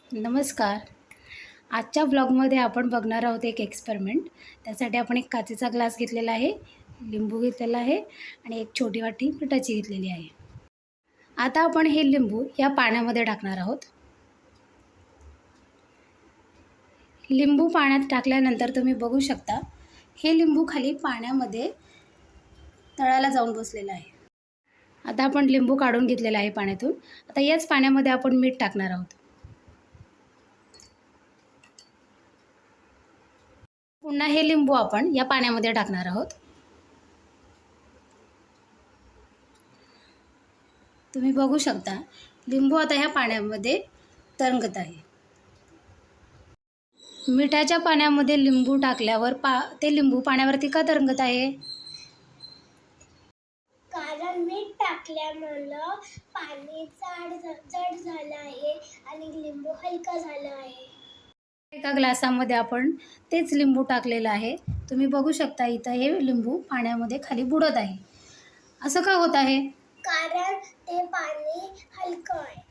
नमस्कार. आजच्या व्लॉगमध्ये आपण बघणार आहोत एक एक्सपेरिमेंट. त्यासाठी आपण एक काचेचा ग्लास घेतलेला आहे, लिंबू घेतलेला आहे आणि एक छोटी वाटी मिठाची घेतलेली आहे. आता आपण हे लिंबू या पाण्यामध्ये टाकणार आहोत. लिंबू पाण्यात टाकल्यानंतर तुम्ही बघू शकता हे लिंबू खाली पाण्यामध्ये तळाला जाऊन बसलेलं आहे. आता आपण लिंबू काढून घेतलेला आहे पाण्यातून. आता याच पाण्यामध्ये आपण मीठ टाकणार आहोत. पुन्हा हे लिंबू आपण या पाण्यामध्ये टाकणार आहोत. तुम्ही बघू शकता लिंबू आता ह्या पाण्यामध्ये तरंगत आहे. मिठाच्या पाण्यामध्ये लिंबू टाकल्यावर ते लिंबू पाण्यावरती का तरंगत आहे? कारण मीठ टाकल्यामुळे पाणी जड झालं आहे आणि लिंबू हलका झाला आहे. एका ग्लासामध्ये आपण तेच लिंबू टाकलेलं आहे. तुम्ही बघू शकता इथं हे लिंबू पाण्यामध्ये खाली बुडत आहे. असं का होत आहे? कारण ते पाणी हलकं आहे.